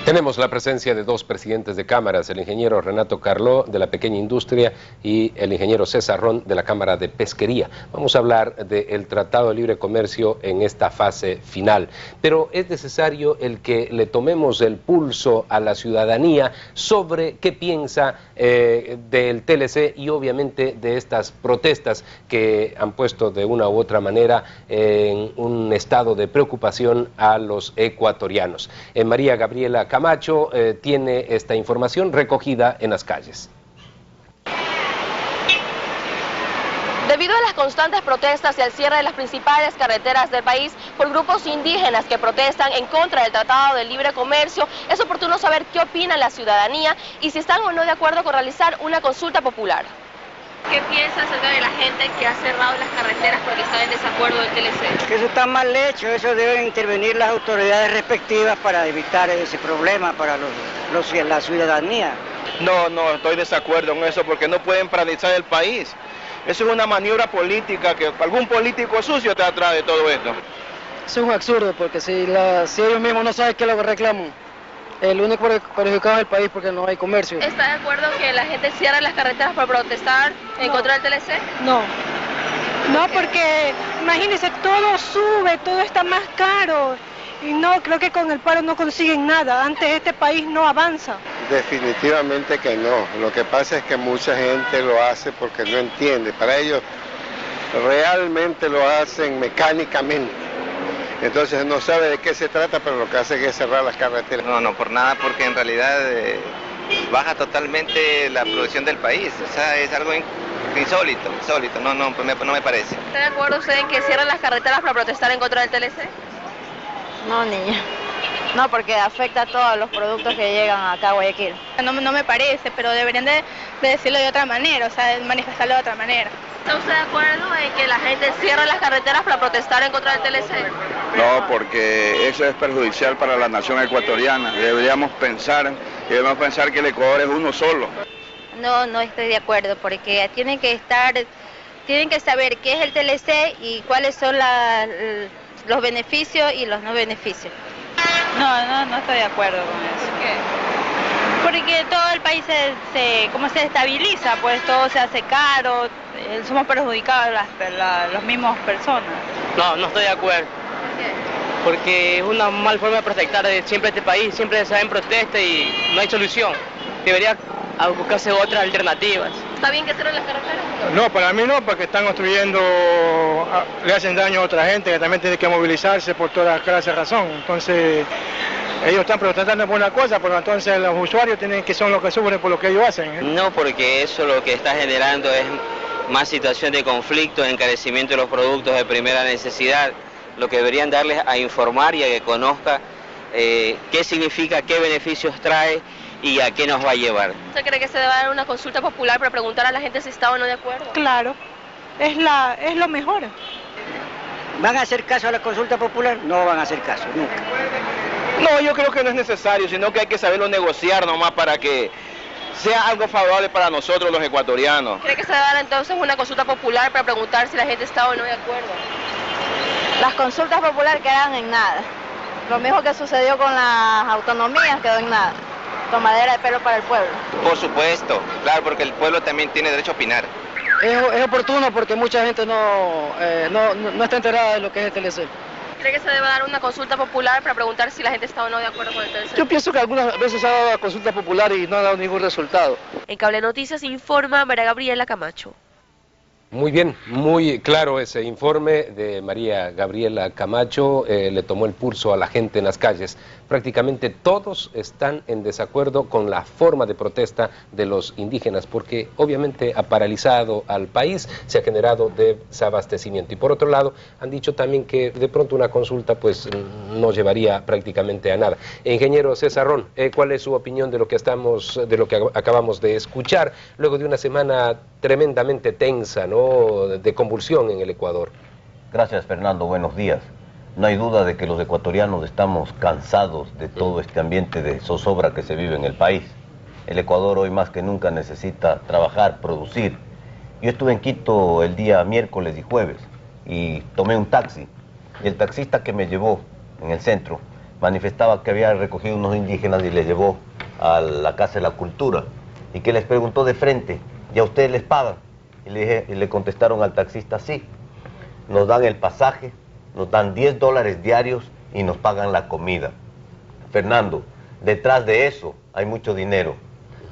Tenemos la presencia de dos presidentes de cámaras, el ingeniero Renato Carló de la pequeña industria y el ingeniero César Ron de la Cámara de Pesquería. Vamos a hablar del Tratado de Libre Comercio en esta fase final, pero es necesario el que le tomemos el pulso a la ciudadanía sobre qué piensa del TLC y obviamente de estas protestas que han puesto de una u otra manera en un estado de preocupación a los ecuatorianos. María Gabriela Camacho tiene esta información recogida en las calles. Debido a las constantes protestas y al cierre de las principales carreteras del país por grupos indígenas que protestan en contra del Tratado de Libre Comercio, es oportuno saber qué opina la ciudadanía y si están o no de acuerdo con realizar una consulta popular. ¿Qué piensa acerca de la gente que ha cerrado las carreteras porque está en desacuerdo del TLC? Que eso está mal hecho, eso deben intervenir las autoridades respectivas para evitar ese problema para la ciudadanía. No estoy de desacuerdo en eso porque no pueden paralizar el país. Eso es una maniobra política, que algún político sucio está atrás de todo esto. Eso es un absurdo porque si ellos mismos no saben qué es lo que reclaman, el único perjudicado es el país porque no hay comercio. ¿Está de acuerdo que la gente cierre las carreteras para protestar en contra del TLC? No, porque imagínense, todo sube, todo está más caro y no, creo que con el paro no consiguen nada, antes este país no avanza. Definitivamente que no, lo que pasa es que mucha gente lo hace porque no entiende, para ellos realmente lo hacen mecánicamente. Entonces no sabe de qué se trata, pero lo que hace es cerrar las carreteras. No, por nada, porque en realidad baja totalmente la producción del país. O sea, es algo insólito, no me parece. ¿Está de acuerdo usted en que cierren las carreteras para protestar en contra del TLC? No, niña. No, porque afecta a todos los productos que llegan acá a Guayaquil. No me parece, pero deberían de decirlo de otra manera, o sea, de manifestarlo de otra manera. ¿Está usted de acuerdo en que la gente cierre las carreteras para protestar en contra del TLC? No, porque eso es perjudicial para la nación ecuatoriana. Deberíamos pensar que el Ecuador es uno solo. No estoy de acuerdo, porque tienen que saber qué es el TLC y cuáles son los beneficios y los no beneficios. No estoy de acuerdo con eso. ¿Por qué? Porque todo el país se estabiliza, pues todo se hace caro, somos perjudicados las mismas personas. No estoy de acuerdo. ¿Por qué? Porque es una mala forma de protestar siempre este país, siempre se en protesta y no hay solución. Debería buscarse otras alternativas. ¿Está bien que cierren las carreteras? No, para mí no, porque están construyendo, le hacen daño a otra gente que también tiene que movilizarse por toda clase de razón. Entonces, ellos están protestando por una cosa, pero entonces los usuarios son los que sufren por lo que ellos hacen. No, porque eso lo que está generando es más situación de conflicto, encarecimiento de los productos de primera necesidad. Lo que deberían darles a informar y a que conozca qué significa, qué beneficios trae y a qué nos va a llevar. ¿Usted cree que se debe dar una consulta popular para preguntar a la gente si está o no de acuerdo? Claro, es lo mejor. ¿Van a hacer caso a la consulta popular? No van a hacer caso, nunca. No, yo creo que no es necesario, sino que hay que saberlo negociar nomás para que sea algo favorable para nosotros los ecuatorianos. ¿Cree que se debe dar entonces una consulta popular para preguntar si la gente está o no de acuerdo? Las consultas populares quedan en nada. Lo mismo que sucedió con las autonomías quedó en nada. Tomadera de pelo para el pueblo. Por supuesto, claro, porque el pueblo también tiene derecho a opinar. Es oportuno porque mucha gente no está enterada de lo que es el TLC. ¿Cree que se debe dar una consulta popular para preguntar si la gente está o no de acuerdo con el TLC? Yo pienso que algunas veces se ha dado la consulta popular y no ha dado ningún resultado. En Cable Noticias informa María Gabriela Camacho. Muy bien, muy claro ese informe de María Gabriela Camacho, le tomó el pulso a la gente en las calles. Prácticamente todos están en desacuerdo con la forma de protesta de los indígenas, porque obviamente ha paralizado al país, se ha generado desabastecimiento. Y por otro lado, han dicho también que de pronto una consulta pues no llevaría prácticamente a nada. Ingeniero César Ron, ¿cuál es su opinión de lo que acabamos de escuchar, luego de una semana tremendamente tensa, ¿no?, de convulsión en el Ecuador? Gracias, Fernando, buenos días. No hay duda de que los ecuatorianos estamos cansados de todo este ambiente de zozobra que se vive en el país. El Ecuador hoy más que nunca necesita trabajar, producir. Yo estuve en Quito el día miércoles y jueves y tomé un taxi. Y el taxista que me llevó en el centro manifestaba que había recogido unos indígenas y les llevó a la Casa de la Cultura y que les preguntó de frente, ¿y a ustedes les pagan? Y le contestaron al taxista, sí, nos dan el pasaje, nos dan $10 diarios y nos pagan la comida. Fernando, detrás de eso hay mucho dinero.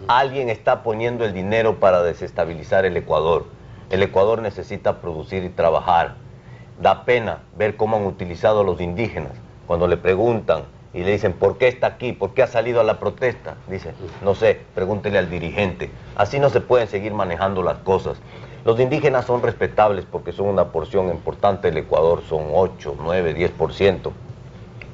Alguien está poniendo el dinero para desestabilizar el Ecuador. El Ecuador necesita producir y trabajar. Da pena ver cómo han utilizado a los indígenas. Cuando le preguntan y le dicen, ¿por qué está aquí? ¿Por qué ha salido a la protesta? Dice, no sé, pregúntele al dirigente. Así no se pueden seguir manejando las cosas. Los indígenas son respetables porque son una porción importante del Ecuador, son 8, 9, 10%.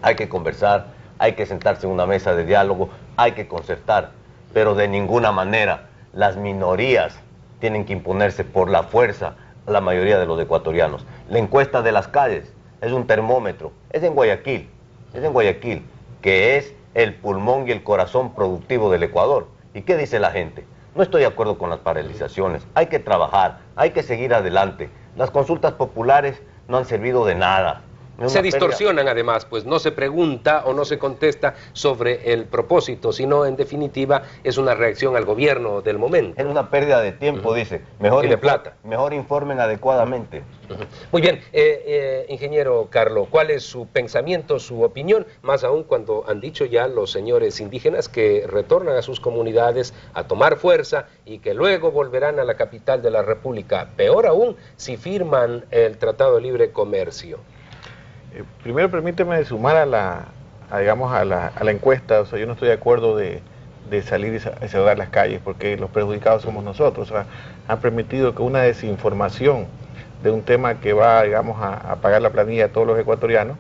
Hay que conversar, hay que sentarse en una mesa de diálogo, hay que concertar, pero de ninguna manera las minorías tienen que imponerse por la fuerza a la mayoría de los ecuatorianos. La encuesta de las calles es un termómetro, es en Guayaquil, que es el pulmón y el corazón productivo del Ecuador. ¿Y qué dice la gente? No estoy de acuerdo con las paralizaciones, hay que trabajar, hay que seguir adelante. Las consultas populares no han servido de nada. Se distorsionan además, pues no se pregunta o no se contesta sobre el propósito, sino en definitiva es una reacción al gobierno del momento. Es una pérdida de tiempo, dice. Mejor y de plata. Mejor informen adecuadamente. Muy bien, ingeniero Carlo, ¿cuál es su pensamiento, su opinión? Más aún cuando han dicho ya los señores indígenas que retornan a sus comunidades a tomar fuerza y que luego volverán a la capital de la República. Peor aún si firman el Tratado de Libre Comercio. Primero permíteme sumar a la encuesta. O sea, yo no estoy de acuerdo de salir y cerrar las calles porque los perjudicados somos nosotros. O sea, han permitido que una desinformación de un tema que va, digamos, a pagar la planilla de todos los ecuatorianos,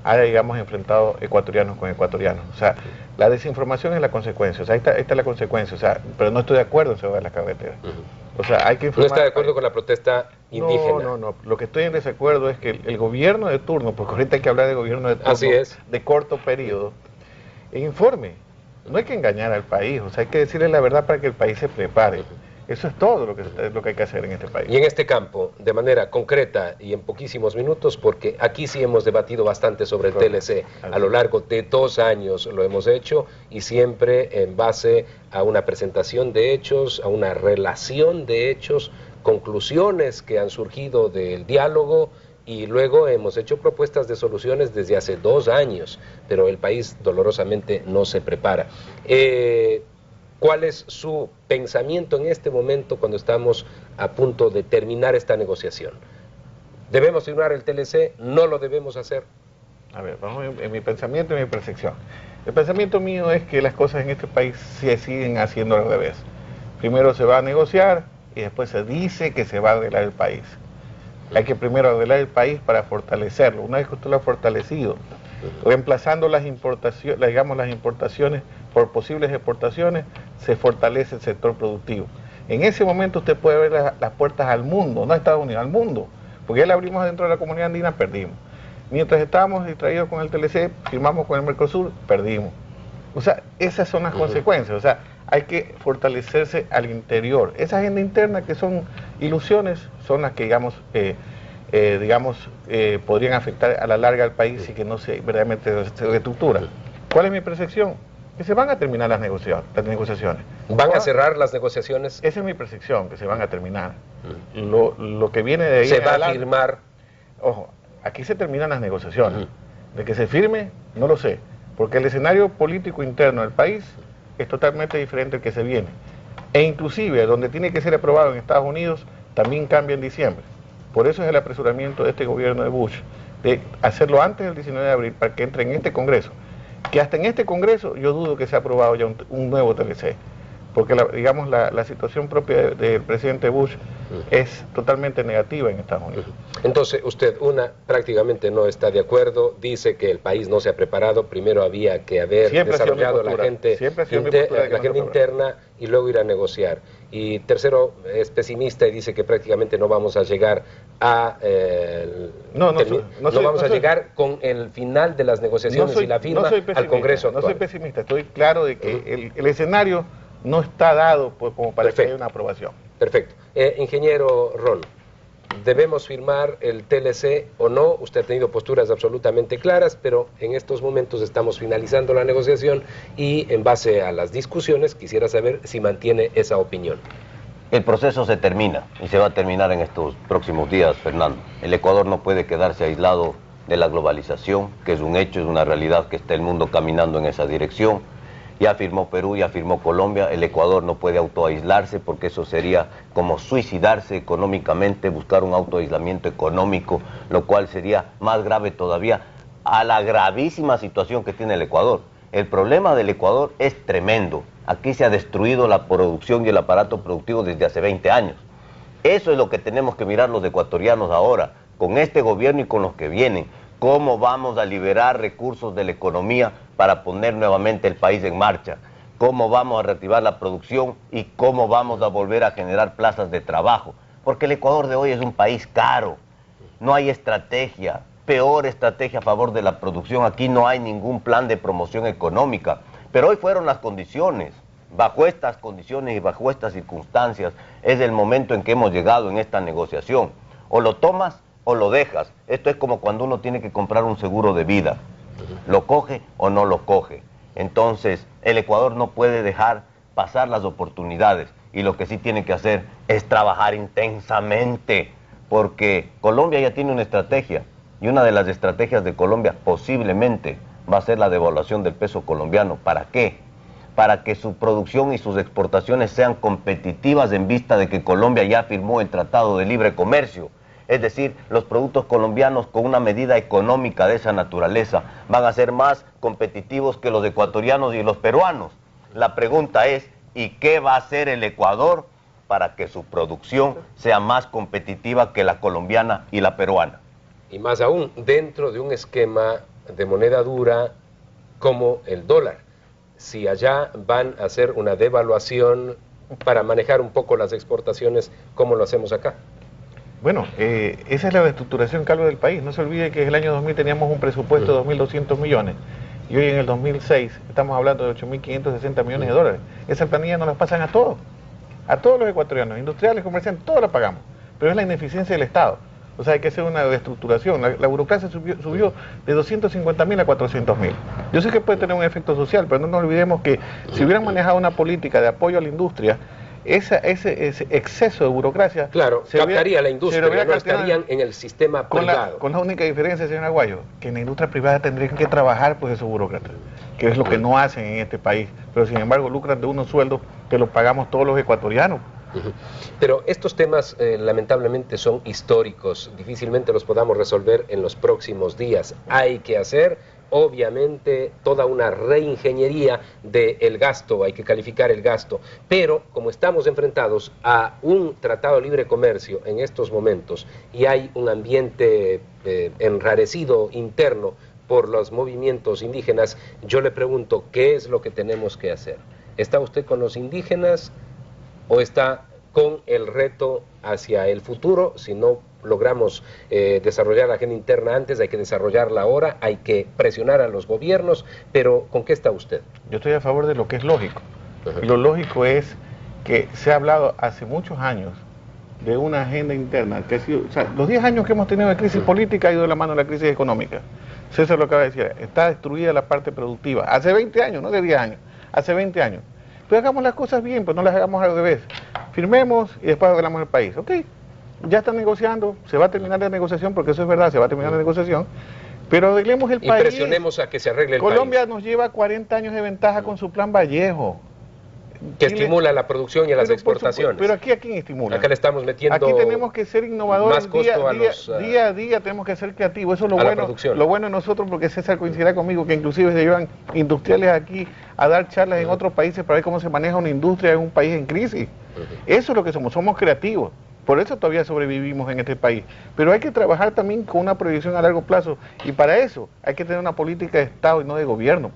haya, digamos, enfrentado ecuatorianos con ecuatorianos. O sea, la desinformación es la consecuencia. O sea, esta es la consecuencia. O sea, pero no estoy de acuerdo en cerrar las carreteras. O sea, hay que informar. ¿No está de acuerdo con la protesta indígena? No. Lo que estoy en desacuerdo es que el gobierno de turno, porque ahorita hay que hablar de gobierno de turno, así es, de corto periodo, informe. No hay que engañar al país. O sea, hay que decirle la verdad para que el país se prepare. Eso es todo lo que hay que hacer en este país. Y en este campo, de manera concreta y en poquísimos minutos, porque aquí sí hemos debatido bastante sobre el TLC. A lo largo de 2 años lo hemos hecho y siempre en base a una presentación de hechos, a una relación de hechos, conclusiones que han surgido del diálogo y luego hemos hecho propuestas de soluciones desde hace 2 años, pero el país dolorosamente no se prepara. ¿Cuál es su pensamiento en este momento cuando estamos a punto de terminar esta negociación? ¿Debemos firmar el TLC? ¿No lo debemos hacer? A ver, vamos en mi pensamiento y mi percepción. El pensamiento mío es que las cosas en este país se siguen haciendo al revés. Primero se va a negociar y después se dice que se va a arreglar el país. Hay que primero arreglar el país para fortalecerlo. Una vez que usted lo ha fortalecido, reemplazando las importaciones por posibles exportaciones, se fortalece el sector productivo. En ese momento usted puede ver las puertas al mundo, no a Estados Unidos, al mundo, porque ya le abrimos dentro de la comunidad andina, perdimos. Mientras estábamos distraídos con el TLC, firmamos con el Mercosur, perdimos. O sea, esas son las consecuencias. O sea, hay que fortalecerse al interior. Esa agenda interna que son ilusiones son las que, podrían afectar a la larga al país y que no se verdaderamente se reestructura. ¿Cuál es mi percepción? Que se van a terminar las negociaciones. ¿Van a cerrar las negociaciones? Esa es mi percepción, que se van a terminar. Lo que viene de ahí ¿Se va a firmar? Ojo, aquí se terminan las negociaciones. De que se firme, no lo sé. Porque el escenario político interno del país es totalmente diferente al que se viene. E inclusive, donde tiene que ser aprobado en Estados Unidos, también cambia en diciembre. Por eso es el apresuramiento de este gobierno de Bush, de hacerlo antes del 19 de abril para que entre en este Congreso. Que hasta en este Congreso yo dudo que se ha aprobado ya un nuevo TLC. Porque la situación propia del presidente Bush es totalmente negativa en Estados Unidos. Entonces usted prácticamente no está de acuerdo, dice que el país no se ha preparado, primero había que haber desarrollado la gente interna y luego ir a negociar. Y tercero, es pesimista y dice que prácticamente no vamos a llegar a llegar con el final de las negociaciones y la firma al Congreso actual. No soy pesimista, estoy claro de que el escenario no está dado como para que haya una aprobación. Perfecto. Ingeniero Ron. ¿Debemos firmar el TLC o no? Usted ha tenido posturas absolutamente claras, pero en estos momentos estamos finalizando la negociación y en base a las discusiones quisiera saber si mantiene esa opinión. El proceso se termina y se va a terminar en estos próximos días, Fernando. El Ecuador no puede quedarse aislado de la globalización, que es un hecho, es una realidad que está el mundo caminando en esa dirección. Ya firmó Perú, ya firmó Colombia, el Ecuador no puede autoaislarse porque eso sería como suicidarse económicamente, buscar un autoaislamiento económico, lo cual sería más grave todavía a la gravísima situación que tiene el Ecuador. El problema del Ecuador es tremendo. Aquí se ha destruido la producción y el aparato productivo desde hace 20 años. Eso es lo que tenemos que mirar los ecuatorianos ahora, con este gobierno y con los que vienen. ¿Cómo vamos a liberar recursos de la economía para poner nuevamente el país en marcha? ¿Cómo vamos a reactivar la producción y cómo vamos a volver a generar plazas de trabajo? Porque el Ecuador de hoy es un país caro, no hay estrategia, peor estrategia a favor de la producción, aquí no hay ningún plan de promoción económica, pero hoy fueron las condiciones, bajo estas condiciones y bajo estas circunstancias es el momento en que hemos llegado en esta negociación, o lo tomas o lo dejas. Esto es como cuando uno tiene que comprar un seguro de vida, lo coge o no lo coge. Entonces el Ecuador no puede dejar pasar las oportunidades y lo que sí tiene que hacer es trabajar intensamente, porque Colombia ya tiene una estrategia y una de las estrategias de Colombia posiblemente va a ser la devaluación del peso colombiano. ¿Para qué? Para que su producción y sus exportaciones sean competitivas en vista de que Colombia ya firmó el Tratado de Libre Comercio. Es decir, los productos colombianos con una medida económica de esa naturaleza van a ser más competitivos que los ecuatorianos y los peruanos. La pregunta es, ¿y qué va a hacer el Ecuador para que su producción sea más competitiva que la colombiana y la peruana? Y más aún, dentro de un esquema de moneda dura como el dólar. Si allá van a hacer una devaluación para manejar un poco las exportaciones, ¿cómo lo hacemos acá? Bueno, esa es la reestructuración, Carlos, del país. No se olvide que en el año 2000 teníamos un presupuesto de 2.200 millones y hoy en el 2006 estamos hablando de 8.560 millones de dólares. Esa planilla nos la pasan a todos los ecuatorianos, industriales, comerciantes, todos la pagamos, pero es la ineficiencia del Estado. O sea, hay que hacer una reestructuración. La burocracia subió de 250.000 a 400.000. Yo sé que puede tener un efecto social, pero no nos olvidemos que si hubieran manejado una política de apoyo a la industria, ese exceso de burocracia... Claro, captaría la industria, no estarían en el sistema privado. Con la única diferencia, señor Aguayo, que en la industria privada tendrían que trabajar pues esos burócratas, que es lo que no hacen en este país, pero sin embargo lucran de unos sueldos que los pagamos todos los ecuatorianos. Pero estos temas lamentablemente son históricos, difícilmente los podamos resolver en los próximos días. Hay que hacer obviamente toda una reingeniería del gasto, hay que calificar el gasto, pero como estamos enfrentados a un tratado de libre comercio en estos momentos y hay un ambiente enrarecido interno por los movimientos indígenas, yo le pregunto, ¿qué es lo que tenemos que hacer? ¿Está usted con los indígenas o está con el reto hacia el futuro? Si no logramos desarrollar la agenda interna antes, hay que desarrollarla ahora, hay que presionar a los gobiernos, pero ¿con qué está usted? Yo estoy a favor de lo que es lógico. Y lo lógico es que se ha hablado hace muchos años de una agenda interna, que ha sido, o sea, los 10 años que hemos tenido de crisis política ha ido de la mano de la crisis económica. César lo acaba de decir, está destruida la parte productiva. Hace 20 años, no de 10 años, hace 20 años. Pero hagamos las cosas bien, pues no las hagamos al revés. Firmemos y después arreglamos el país. Ok, ya están negociando, se va a terminar la negociación, porque eso es verdad, se va a terminar la negociación, pero arreglemos el país. Y presionemos a que se arregle el Colombia país. nos lleva 40 años de ventaja con su plan Vallejo. Que estimula la producción y las exportaciones. Pero aquí, ¿a quién estimula? Acá le estamos metiendo. Aquí tenemos que ser innovadores, más costo día a día tenemos que ser creativos. Eso es lo bueno de nosotros, porque César coincidirá conmigo que inclusive se llevan industriales aquí a dar charlas en otros países para ver cómo se maneja una industria en un país en crisis. Eso es lo que somos creativos. Por eso todavía sobrevivimos en este país. Pero hay que trabajar también con una proyección a largo plazo. Y para eso hay que tener una política de Estado y no de gobierno.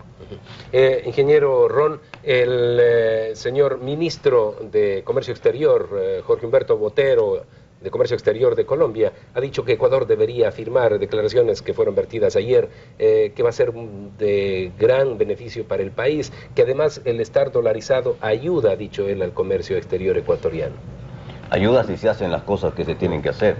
Ingeniero Ron, el señor ministro de Comercio Exterior, Jorge Humberto Botero, de Comercio Exterior de Colombia, ha dicho que Ecuador debería firmar declaraciones que fueron vertidas ayer, que va a ser de gran beneficio para el país, que además el estar dolarizado ayuda, ha dicho él, al comercio exterior ecuatoriano. Ayuda si se hacen las cosas que se tienen que hacer.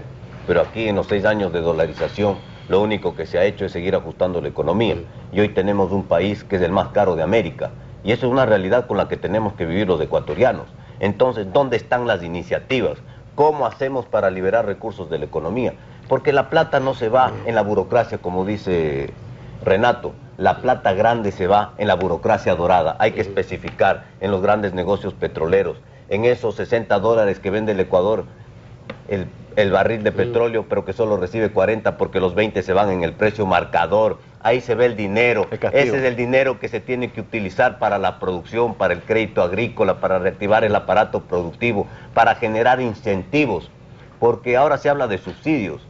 pero aquí en los 6 años de dolarización lo único que se ha hecho es seguir ajustando la economía. Y hoy tenemos un país que es el más caro de América. Y eso es una realidad con la que tenemos que vivir los ecuatorianos. Entonces, ¿dónde están las iniciativas? ¿Cómo hacemos para liberar recursos de la economía? Porque la plata no se va en la burocracia, como dice Renato. La plata grande se va en la burocracia dorada. Hay que especificar en los grandes negocios petroleros, en esos $60 que vende el Ecuador, el barril de petróleo, pero que solo recibe 40 porque los 20 se van en el precio marcador. Ahí se ve el dinero. Ese es el dinero que se tiene que utilizar para la producción, para el crédito agrícola, para reactivar el aparato productivo, para generar incentivos. Porque ahora se habla de subsidios.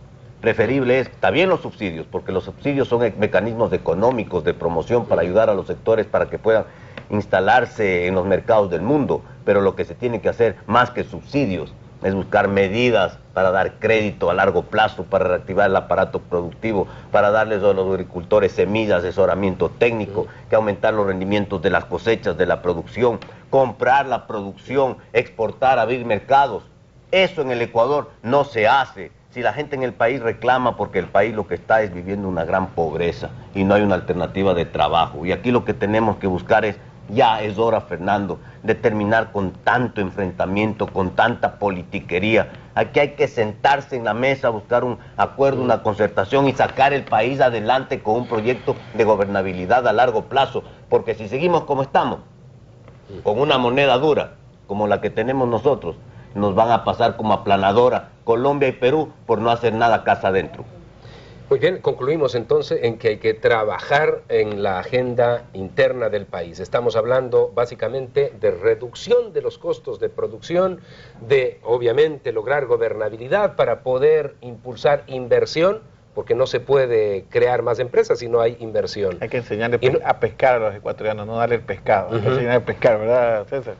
Preferible está bien los subsidios, porque los subsidios son mecanismos económicos de promoción para ayudar a los sectores para que puedan instalarse en los mercados del mundo. Pero lo que se tiene que hacer, más que subsidios, es buscar medidas para dar crédito a largo plazo, para reactivar el aparato productivo, para darles a los agricultores semillas, asesoramiento técnico, que aumentar los rendimientos de las cosechas, de la producción, comprar la producción, exportar, abrir mercados. Eso en el Ecuador no se hace. Si la gente en el país reclama porque el país lo que está es viviendo una gran pobreza y no hay una alternativa de trabajo. Y aquí lo que tenemos que buscar es, ya es hora, Fernando, de terminar con tanto enfrentamiento, con tanta politiquería. Aquí hay que sentarse en la mesa, buscar un acuerdo, una concertación y sacar el país adelante con un proyecto de gobernabilidad a largo plazo. Porque si seguimos como estamos, con una moneda dura, como la que tenemos nosotros, nos van a pasar como aplanadora Colombia y Perú por no hacer nada casa adentro. Muy bien, concluimos entonces en que hay que trabajar en la agenda interna del país. Estamos hablando básicamente de reducción de los costos de producción, de obviamente lograr gobernabilidad para poder impulsar inversión, porque no se puede crear más empresas si no hay inversión. Hay que enseñarle a pescar a los ecuatorianos, no darle el pescado. Hay que enseñarle a pescar, ¿verdad, César?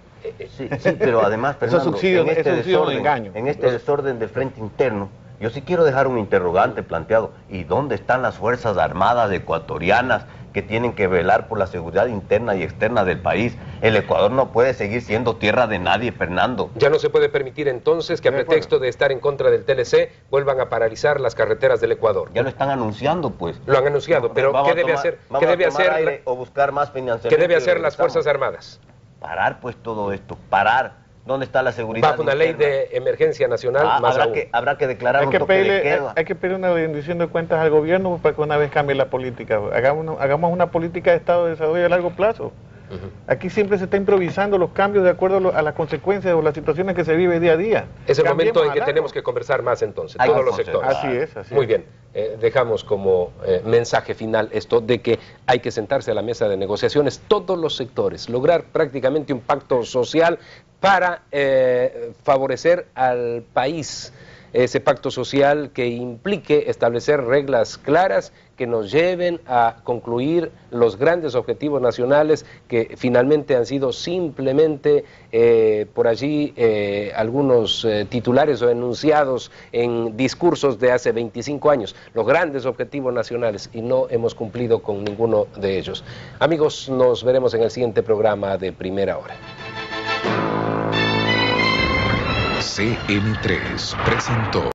Sí, pero además, Fernando, en este desorden del frente interno, yo sí quiero dejar un interrogante planteado. ¿Y dónde están las Fuerzas Armadas ecuatorianas que tienen que velar por la seguridad interna y externa del país? El Ecuador no puede seguir siendo tierra de nadie, Fernando. Ya no se puede permitir entonces que a pretexto de estar en contra del TLC vuelvan a paralizar las carreteras del Ecuador. Ya lo están anunciando, pues. Lo han anunciado, pero ¿qué debe hacer? ¿Qué debe hacer o buscar más financiamiento? ¿Qué debe hacer las Fuerzas Armadas? Parar pues todo esto, parar. ¿Dónde está la seguridad? Bajo una ley de emergencia nacional, habrá que declarar hay que pedir una rendición de cuentas al gobierno para que una vez cambie la política. Hagamos una política de Estado de desarrollo a largo plazo. Aquí siempre se está improvisando los cambios de acuerdo a las consecuencias o las situaciones que se vive día a día. Es el momento en que tenemos que conversar más entonces, todos los sectores. Así es. Muy bien, dejamos como mensaje final esto de que hay que sentarse a la mesa de negociaciones todos los sectores, lograr prácticamente un pacto social para favorecer al país. Ese pacto social que implique establecer reglas claras que nos lleven a concluir los grandes objetivos nacionales que finalmente han sido simplemente por allí algunos titulares o enunciados en discursos de hace 25 años, los grandes objetivos nacionales, y no hemos cumplido con ninguno de ellos. Amigos, nos veremos en el siguiente programa de Primera Hora. CN3 presentó